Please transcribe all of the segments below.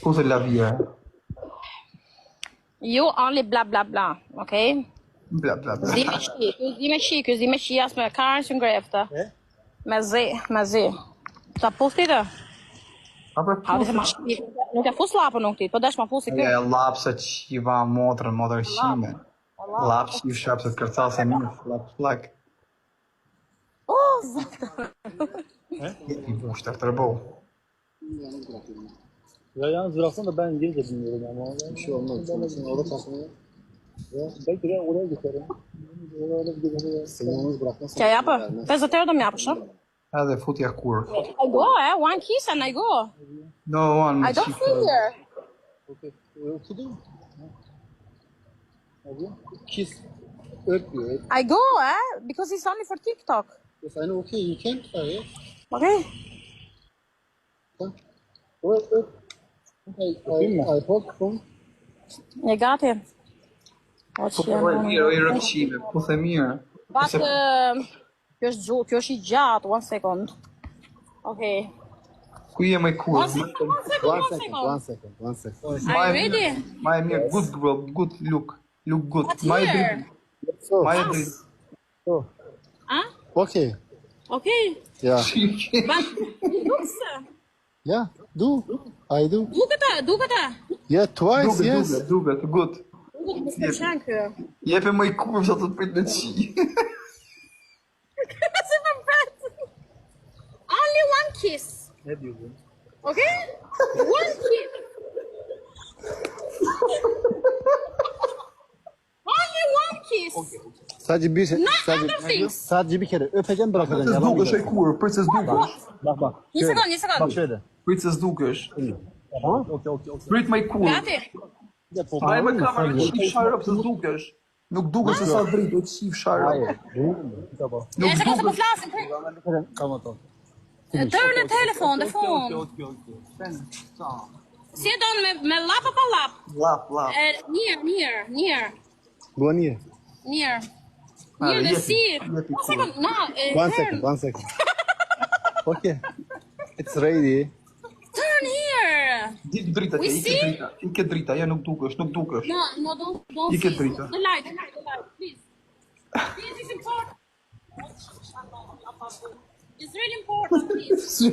Scusa la via. You only bla bla bla, okay? Bla bla bla. Zi me qi, as me karën që ngrefta. Me zi. Ta pusti të? Apo Nuk e fus lapën nuk ti, po dash ma fusi kë. ja lapsa qiva motrën shime. Laps ju shapsa të kërcasa një flak. Oh, zëtë. I bosh të tërbo. Ya yalnız bıraksan da ben İngilizce bilmiyorum ama. Bir şey olmaz. Orada kalsın. Belki de oraya giderim. Seni yalnız bırakmazsan. Që japë? 50 euro do m'japësh, ë? Edhe futja kur. I go, one kiss and I go. No one. I don't feel here. Okay. Okudun mu? Abi. Kiss. Öp diyor. I go, because it's only for TikTok. Yes, I know. Okay, you can try it. Okay? Öp. I hold from. E gati. O Po që janë. i rëpqime, po the mirë. But, kjo është I gjatë, one second. Okay. Ku je më kur? One second. Are you ready? My mirë, good girl, good look. Look good. My here? dream. My dream. Oh. Huh? Okay. Okay. Yeah. But, looks. Yeah. Do. I do. Du këta. Yeah, twice. Yes. Duket, good. Më s'pëlqen ky. Jepe më i kur sa të prit me qi. Si më pret. Only one kiss. Ne diyorsun? Okay? One kiss. Only one kiss. Sadece bir şey. Not other things. Sadece bir kere öpeceğim bırakacaksın. Princess Yalan dukesh e gidiyor. kur, princess dukesh. Bak. Një sekond. Bak şöyle. Princess dukesh. Tamam. Okay. Prit më i kur. Gati. Ai më kamerën qif sharop se dukesh. Nuk dukesh se sa drit, do të qif sharop. Hayır. Tamam. Një sekond se po flasim. Tamam. Tërë në telefon, dhe fon. Si e donë me lap apo lap? Lap. Near. Bu niye? Near dhe si. One second. Okay. It's ready. Turn here. Dik drita, ik e drita, ja nuk dukesh. No, don't I ke see. drita. The light, please. This is important. It's really important, please.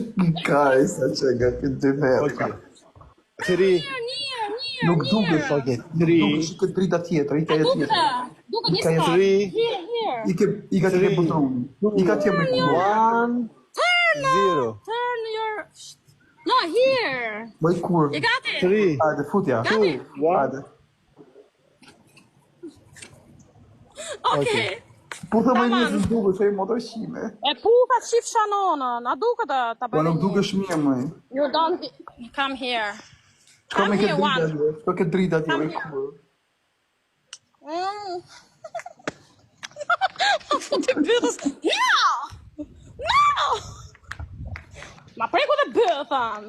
Kaj, sa që nga këtë dy vetë. Okay. Three. Near. Nuk dukesh, Okay. nuk Three. dukesh i këtë drita tjetër, i ka e tjetër. Duke, një Ka sekond. three. Here. I ka tjetër butrunin. I ka tjetër butrunin. 1-0. Turn your... No, here. Më i kur. You got it. 3. Hajde, futja. Gati. Hajde. Okay. Po të më njësë në duke që e motorshime. E pufa qif shanonën, a duke ta Po nuk dukesh mirë më. You don't come here. Shko me Come here, këtë drita one. tje. Shko këtë drita tje, Come më i kur. Të bëthës. No! Ma preku dhe bëthën.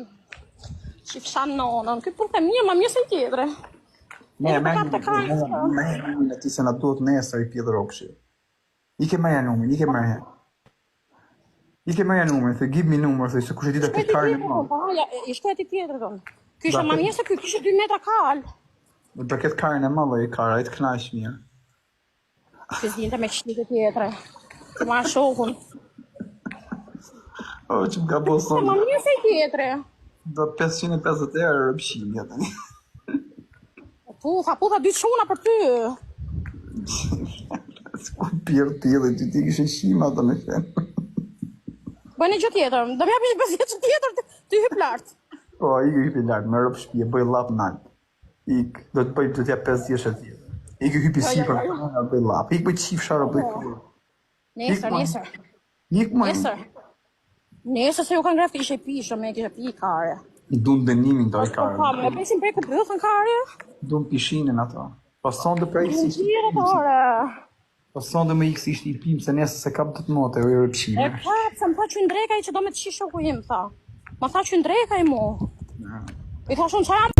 Qif shanonën, këtë punë të mirë, ma mirë se I tjetre. Me ti se na duhet nesër I pjedhë rokshi. I ke marrë numrin, I ke marrë numrin, the give me numër, the se kush e dita këtë karën e madhe. I shteti tjetër tonë. Ky ishte ma mirë se ky, kishte 2 metra kal. Për këtë karën e madhe I kara, I të knash mirë. Se zinte me qite tjetre. Të ma shokun. O, që më ka bo Ma sonë. mirë se I tjetre. Do 550 euro rëpshim, jetën. Puha, 2 çuna për ty. Ku pjerë ti dhe ty ti kishe shima të me shenë. Bëni gjë tjetër, do m'japish 50 që tjetër, ty hyp lart. Po, I hypi lartë, me rëpë shpje, bëj lap nalt. Ik, do të bëj të tja 5 djeshe tjetër. Ik hypi si për bëj lap. Ik bëj qif sharë bëj kërë. Nesër. Ik më... Nesër se ju kanë grefë ishe pishë, me kishe pi kare. Dun dënimin të Po, kare. me presim prej ku bëthën kare. Dun pishinin ato. Po son dhe prej si ishte Gjire tore. Po son dhe me ik si ishte I pim, se nesë se kam të të mote, o I rëpshime. E kap, se më tha që ndreka I që do me të shisho ku im, tha. Ma tha që ndreka I mu. I thashun qa jam...